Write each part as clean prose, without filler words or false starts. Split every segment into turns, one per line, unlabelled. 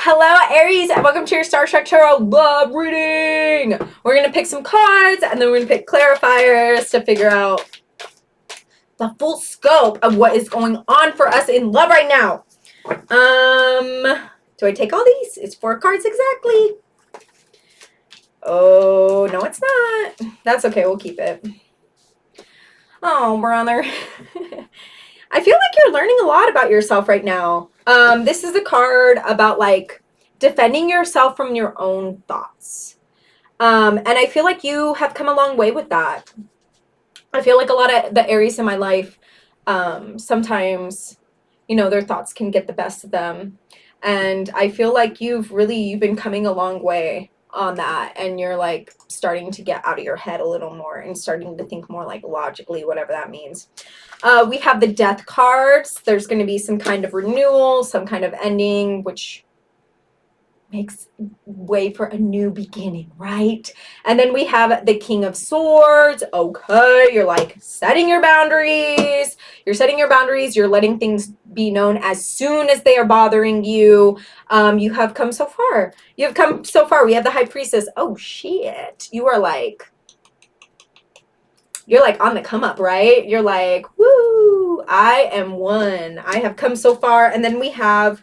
Hello, Aries, and welcome to your STARSTRUCK Tarot Love Reading. We're going to pick some cards, and then we're going to pick clarifiers to figure out the full scope of what is going on for us in love right now. Do I take all these? It's 4 cards exactly. Oh, no, it's not. That's okay. We'll keep it. Oh, brother. I feel like you're learning a lot about yourself right now. This is a card about like defending yourself from your own thoughts. And I feel like you have come a long way with that. I feel like a lot of the Aries in my life, sometimes, you know, their thoughts can get the best of them. And I feel like you've been coming a long way on that. And you're like starting to get out of your head a little more and starting to think more like logically, whatever that means. We have the death cards. There's going to be some kind of renewal, some kind of ending, which makes way for a new beginning, right? And then we have the King of Swords. Okay, you're like setting your boundaries. You're setting your boundaries. You're letting things be known as soon as they are bothering you. You have come so far. You have come so far. We have the High Priestess. Oh, shit. You're like on the come up, right? You're like, woo, I am one. I have come so far. And then we have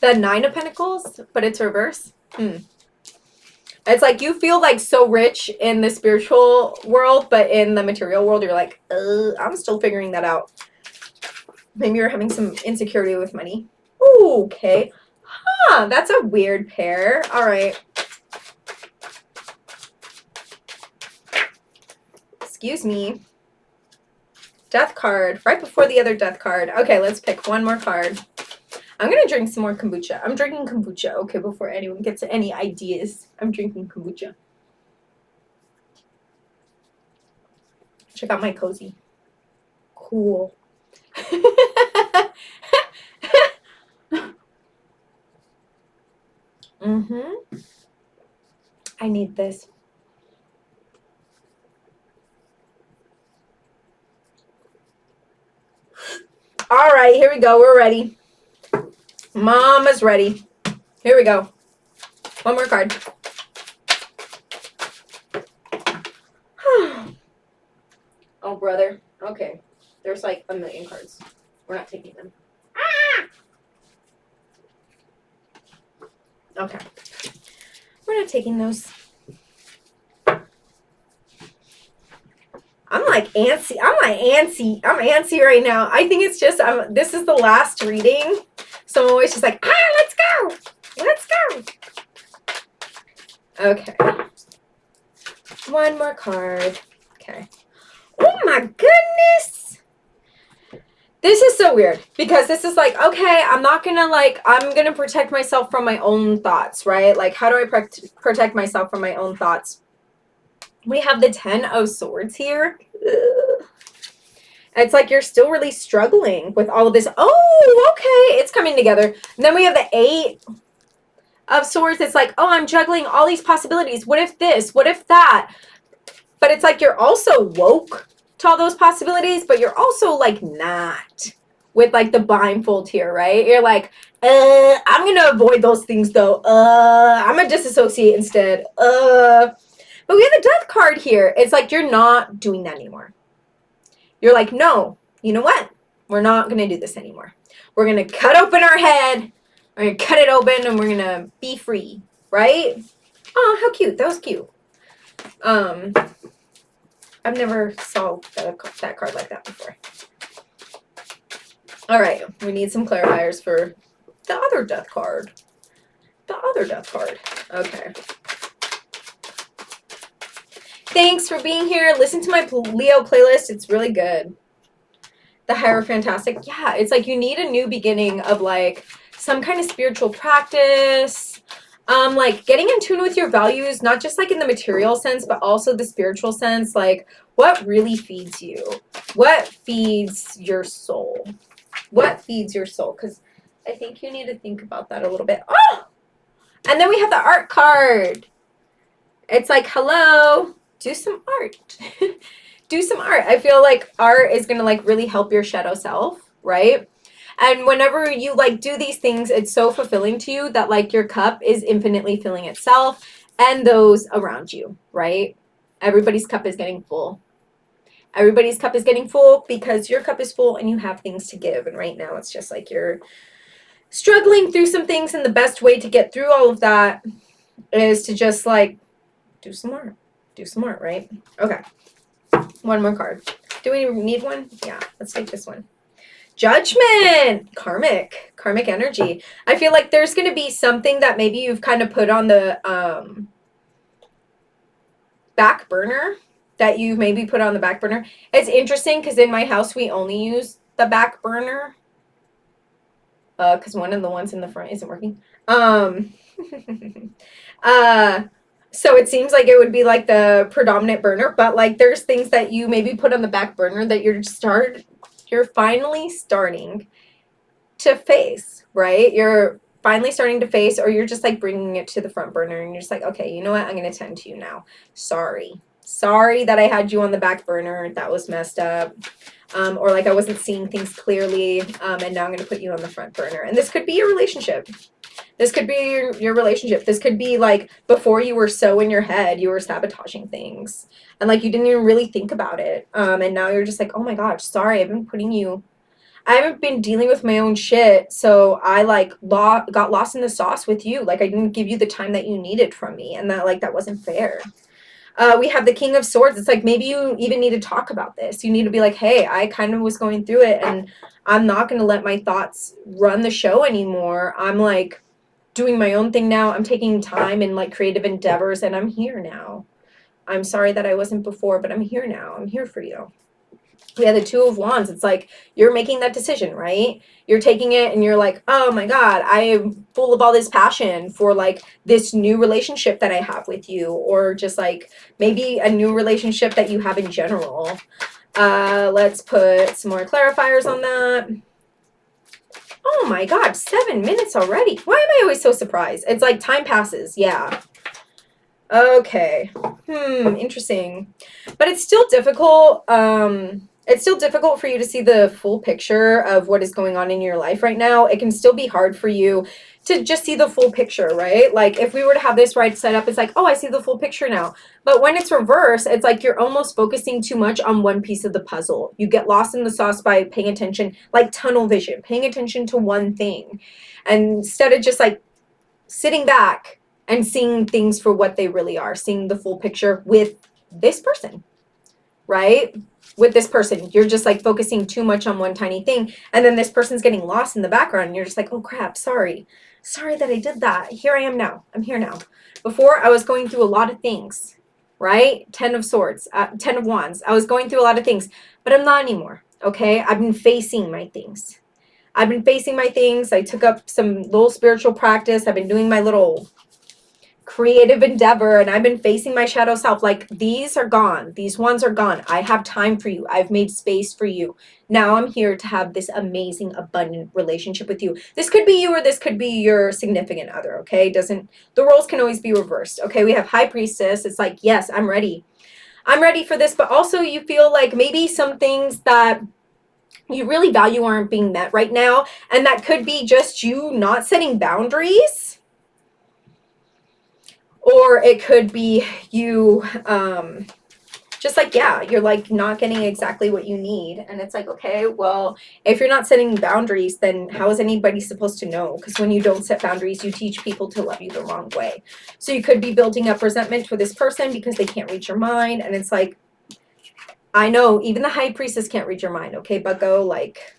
the 9 of Pentacles, but it's reverse. It's like you feel like so rich in the spiritual world, but in the material world, you're like, I'm still figuring that out. Maybe you're having some insecurity with money. Ooh, okay. Huh, that's a weird pair. All right. Excuse me. Death card. Right before the other death card. Okay, let's pick one more card. I'm going to drink some more kombucha. I'm drinking kombucha, okay, before anyone gets any ideas. I'm drinking kombucha. Check out my cozy. Cool. I need this. All right, here we go. We're ready. Mama's ready. Here we go. One more card. Oh, brother. Okay. There's like a million cards. We're not taking them. Okay. We're not taking those. I'm like antsy. I'm antsy right now. I think it's just, this is the last reading. So I'm always just like, let's go. Let's go. Okay. One more card. Okay. Oh my goodness. This is so weird because this is like, okay, I'm going to protect myself from my own thoughts, right? Like, how do I protect myself from my own thoughts? We have the 10 of Swords here. Ugh. It's like you're still really struggling with all of this. Oh, okay. It's coming together. And then we have the 8 of Swords. It's like, oh, I'm juggling all these possibilities. What if this? What if that? But it's like you're also woke to all those possibilities, but you're also like not with like the blindfold here, right? You're like, I'm going to avoid those things though. I'm going to disassociate instead. But we have a death card here. It's like you're not doing that anymore. You're like, no, you know what? We're not going to do this anymore. We're going to cut open our head. We're going to cut it open and we're going to be free, right? Oh, how cute. That was cute. I've never saw that card like that before. All right. We need some clarifiers for the other death card. The other death card. Okay. Thanks for being here. Listen to my Leo playlist. It's really good. The Hierophantastic. Yeah, it's like you need a new beginning of like some kind of spiritual practice. Like getting in tune with your values, not just like in the material sense, but also the spiritual sense. Like what really feeds you? What feeds your soul? What feeds your soul? Because I think you need to think about that a little bit. Oh! And then we have the art card. It's like, hello. Do some art. Do some art. I feel like art is going to like really help your shadow self, right? And whenever you like do these things, it's so fulfilling to you that like your cup is infinitely filling itself and those around you, right? Everybody's cup is getting full. Everybody's cup is getting full because your cup is full and you have things to give. And right now it's just like you're struggling through some things, and the best way to get through all of that is to just like do some more. Do some more, right? Okay. One more card. Do we need one? Yeah, let's take this one. Judgment. Karmic energy. I feel like there's going to be something that maybe you've kind of put on the back burner, that you've maybe put on the back burner. It's interesting because in my house we only use the back burner because one of the ones in the front isn't working. So it seems like it would be like the predominant burner, but like there's things that you maybe put on the back burner that you're finally starting to face, right? You're finally starting to face, or you're just like bringing it to the front burner and you're just like, okay, you know what? I'm going to tend to you now. Sorry that I had you on the back burner. That was messed up. Or like I wasn't seeing things clearly, and now I'm going to put you on the front burner. And this could be your relationship. This could be your relationship. This could be like before you were so in your head, you were sabotaging things. And like you didn't even really think about it. And now you're just like, oh my gosh, sorry, I haven't been dealing with my own shit. So I like got lost in the sauce with you. Like I didn't give you the time that you needed from me. And that wasn't fair. We have the King of Swords. It's like maybe you even need to talk about this. You need to be like, hey, I kind of was going through it and I'm not going to let my thoughts run the show anymore. I'm like doing my own thing now. I'm taking time in like creative endeavors and I'm here now. I'm sorry that I wasn't before, but I'm here now. I'm here for you. We have the Two of Wands. It's like you're making that decision, right? You're taking it and you're like, oh my God, I am full of all this passion for like this new relationship that I have with you, or just like maybe a new relationship that you have in general. Let's put some more clarifiers on that. Oh my God, 7 minutes already. Why am I always so surprised? It's like time passes. Yeah. Okay. Interesting. But it's still difficult. It's still difficult for you to see the full picture of what is going on in your life right now. It can still be hard for you to just see the full picture, right? Like if we were to have this right set up, it's like, oh, I see the full picture now. But when it's reversed, it's like you're almost focusing too much on one piece of the puzzle. You get lost in the sauce by paying attention, like tunnel vision, paying attention to one thing. And instead of just like sitting back and seeing things for what they really are, seeing the full picture with this person, right? With this person, you're just like focusing too much on one tiny thing. And then this person's getting lost in the background. And you're just like, oh crap, sorry that I did that. Here I am now. I'm here now. Before I was going through a lot of things, right? 10 of Swords, 10 of Wands. I was going through a lot of things, but I'm not anymore. Okay. I've been facing my things. I took up some little spiritual practice. I've been doing my little creative endeavor and I've been facing my shadow self. Like these are gone. These ones are gone. I have time for you. I've made space for you. Now I'm here to have this amazing, abundant relationship with you. This could be you or this could be your significant other. Okay. The roles can always be reversed. Okay. We have High Priestess. It's like, yes, I'm ready. I'm ready for this. But also you feel like maybe some things that you really value aren't being met right now. And that could be just you not setting boundaries. Or it could be you just like, yeah, you're like not getting exactly what you need. And it's like, okay, well, if you're not setting boundaries, then how is anybody supposed to know? Because when you don't set boundaries, you teach people to love you the wrong way. So you could be building up resentment for this person because they can't read your mind. And it's like, I know even the High Priestess can't read your mind. Okay, bucko, like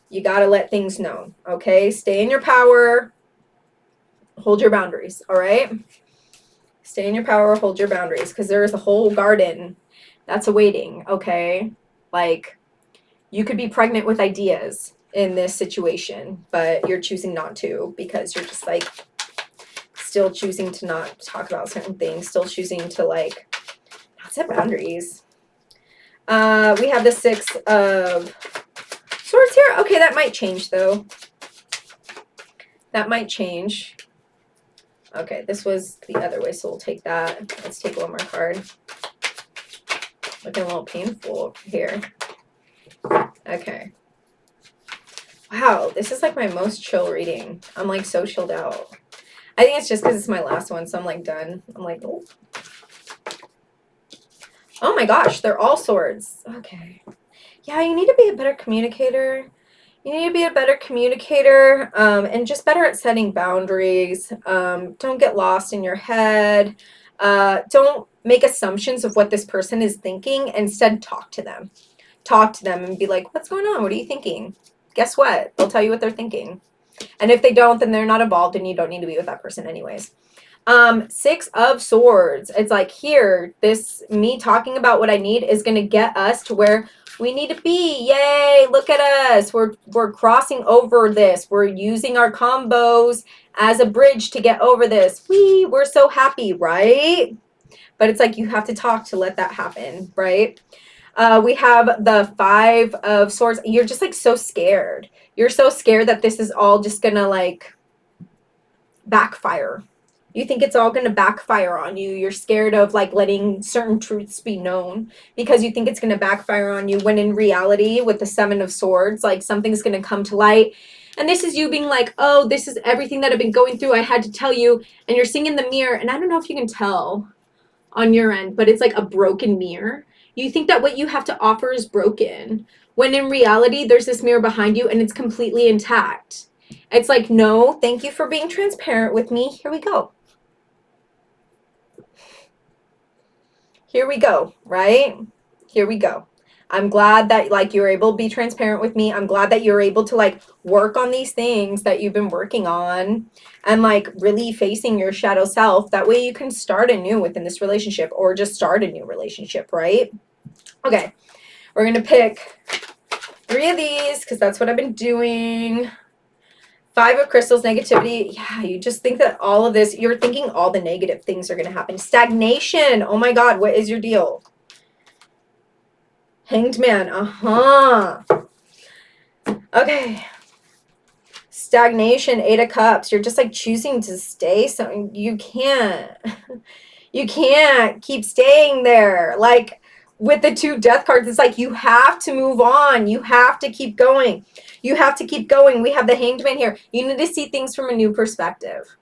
you got to let things know. Okay, stay in your power. Hold your boundaries. All right. Stay in your power, hold your boundaries, because there is a whole garden that's awaiting, okay? Like, you could be pregnant with ideas in this situation, but you're choosing not to because you're just, like, still choosing to not talk about certain things, still choosing to, like, not set boundaries. We have the Six of Swords here. Okay, that might change, though. That might change. Okay, this was the other way, so we'll take that. Let's take one more card. Looking a little painful here. Okay. Wow, this is like my most chill reading. I'm like so chilled out. I think it's just because it's my last one, so I'm like done. I'm like, oh. Oh my gosh, they're all swords. Okay. Yeah, you need to be a better communicator. You need to be a better communicator, and just better at setting boundaries. Don't get lost in your head. Don't make assumptions of what this person is thinking. Instead, talk to them. Talk to them and be like, what's going on? What are you thinking? Guess what? They'll tell you what they're thinking. And if they don't, then they're not involved and you don't need to be with that person anyways. Six of Swords. It's like, here, this me talking about what I need is going to get us to where we need to be. Yay, look at us. We're crossing over this. We're using our combos as a bridge to get over this. We're so happy, right? But it's like you have to talk to let that happen, right? We have the Five of Swords. You're just like so scared. You're so scared that this is all just going to like backfire. You think it's all going to backfire on you. You're scared of like letting certain truths be known because you think it's going to backfire on you, when in reality with the Seven of Swords, like something's going to come to light. And this is you being like, oh, this is everything that I've been going through. I had to tell you. And you're seeing in the mirror. And I don't know if you can tell on your end, but it's like a broken mirror. You think that what you have to offer is broken, when in reality there's this mirror behind you and it's completely intact. It's like, no, thank you for being transparent with me. Here we go. Here we go, right? Here we go. I'm glad that like you're able to be transparent with me. I'm glad that you're able to like work on these things that you've been working on and like really facing your shadow self. That way you can start anew within this relationship or just start a new relationship, right? Okay, we're going to pick 3 of these because that's what I've been doing. 5 of Crystals, negativity. Yeah, you just think that all of this, you're thinking all the negative things are going to happen. Stagnation. Oh my God, what is your deal? Hanged Man. Okay. Stagnation, 8 of Cups. You're just like choosing to stay. So you can't. You can't keep staying there. Like with the 2 death cards, it's like you have to move on. You have to keep going. You have to keep going. We have the Hanged Man here. You need to see things from a new perspective.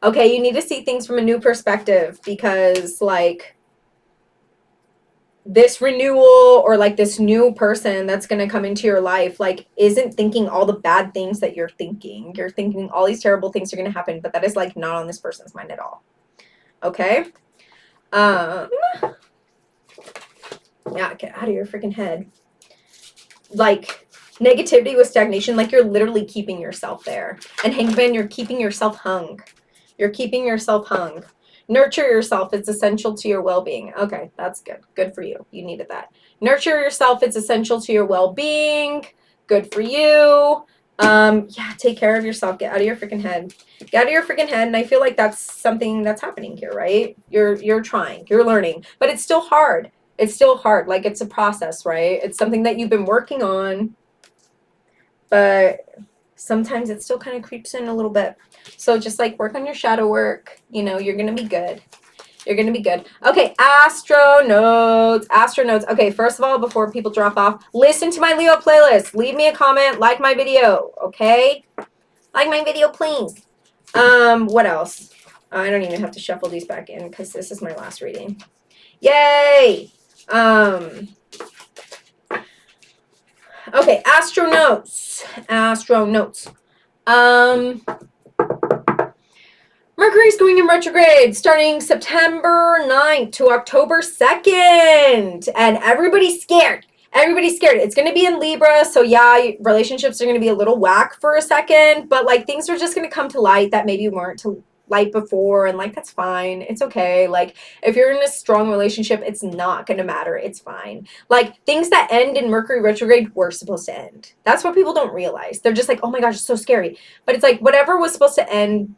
Okay, you need to see things from a new perspective because like this renewal or like this new person that's going to come into your life like isn't thinking all the bad things that you're thinking. You're thinking all these terrible things are going to happen, but that is like not on this person's mind at all. Okay? Yeah, get out of your freaking head. Like negativity with stagnation, like you're literally keeping yourself there. And Hanged Man, you're keeping yourself hung. You're keeping yourself hung. Nurture yourself. It's essential to your well-being. Okay, that's good. Good for you. You needed that. Nurture yourself. It's essential to your well-being. Good for you. Yeah, take care of yourself. Get out of your freaking head. Get out of your freaking head. And I feel like that's something that's happening here, right? You're trying. You're learning. But it's still hard. It's still hard. Like it's a process, right? It's something that you've been working on. But sometimes it still kind of creeps in a little bit. So just like work on your shadow work. You know, you're going to be good. You're going to be good. Okay, Astro Notes. Astro Notes. Okay, first of all, before people drop off, listen to my Leo playlist. Leave me a comment. Like my video. Okay? Like my video, please. What else? I don't even have to shuffle these back in because this is my last reading. Yay! Okay, Astro Notes. Astro Notes. Mercury's going in retrograde starting September 9th to October 2nd. And everybody's scared. Everybody's scared. It's going to be in Libra. So yeah, relationships are going to be a little whack for a second. But like things are just going to come to light that maybe weren't to light before. And like, that's fine. It's okay. Like if you're in a strong relationship, it's not going to matter. It's fine. Like things that end in Mercury retrograde were supposed to end. That's what people don't realize. They're just like, oh my gosh, it's so scary. But it's like whatever was supposed to end,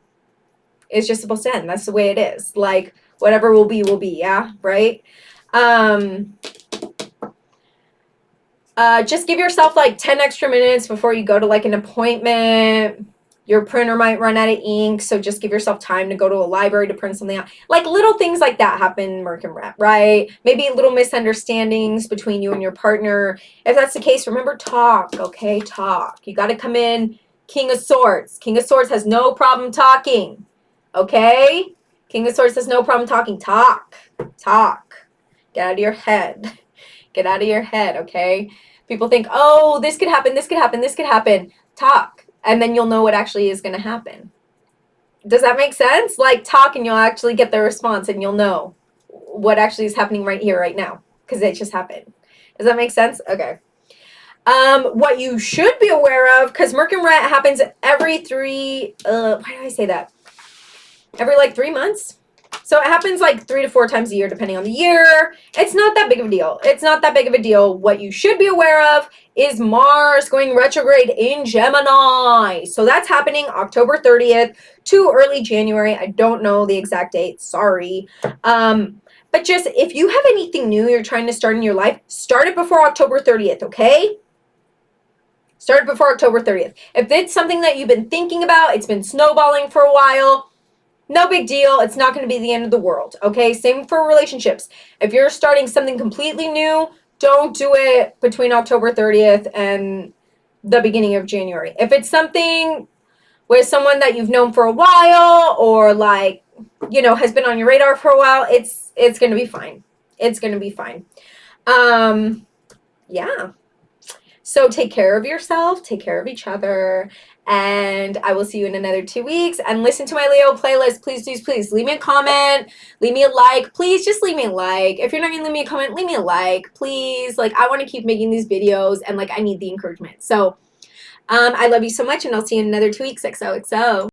it's just supposed to end. That's the way it is. Like whatever will be, yeah, right? Just give yourself like 10 extra minutes before you go to like an appointment. Your printer might run out of ink, so just give yourself time to go to a library to print something out. Like little things like that happen, Merc and Rat, right? Maybe little misunderstandings between you and your partner. If that's the case, remember, talk, okay? Talk. You got to come in King of Swords. King of Swords has no problem talking, okay? King of Swords has no problem talking. Talk. Talk. Get out of your head. Get out of your head, okay? People think, oh, this could happen, this could happen, this could happen. Talk. And then you'll know what actually is going to happen. Does that make sense? Like, talk and you'll actually get the response and you'll know what actually is happening right here, right now. Because it just happened. Does that make sense? Okay. What you should be aware of, because Merc and Rat happens every why do I say that? Every like 3 months? So it happens like 3 to 4 times a year, depending on the year. It's not that big of a deal. It's not that big of a deal. What you should be aware of is Mars going retrograde in Gemini. So that's happening October 30th to early January. I don't know the exact date. Sorry. But just if you have anything new you're trying to start in your life, start it before October 30th, okay? Start it before October 30th. If it's something that you've been thinking about, it's been snowballing for a while, no big deal. It's not going to be the end of the world, okay? Same for relationships. If you're starting something completely new, don't do it between October 30th and the beginning of January. If it's something with someone that you've known for a while or like, you know, has been on your radar for a while, it's going to be fine. It's going to be fine. Yeah. So take care of yourself, take care of each other, and I will see you in another 2 weeks. And listen to my Leo playlist. Please, please, please leave me a comment, leave me a like. Please just leave me a like. If you're not gonna leave me a comment, leave me a like, please. Like, I want to keep making these videos, and like I need the encouragement. So I love you so much, and I'll see you in another 2 weeks. XOXO.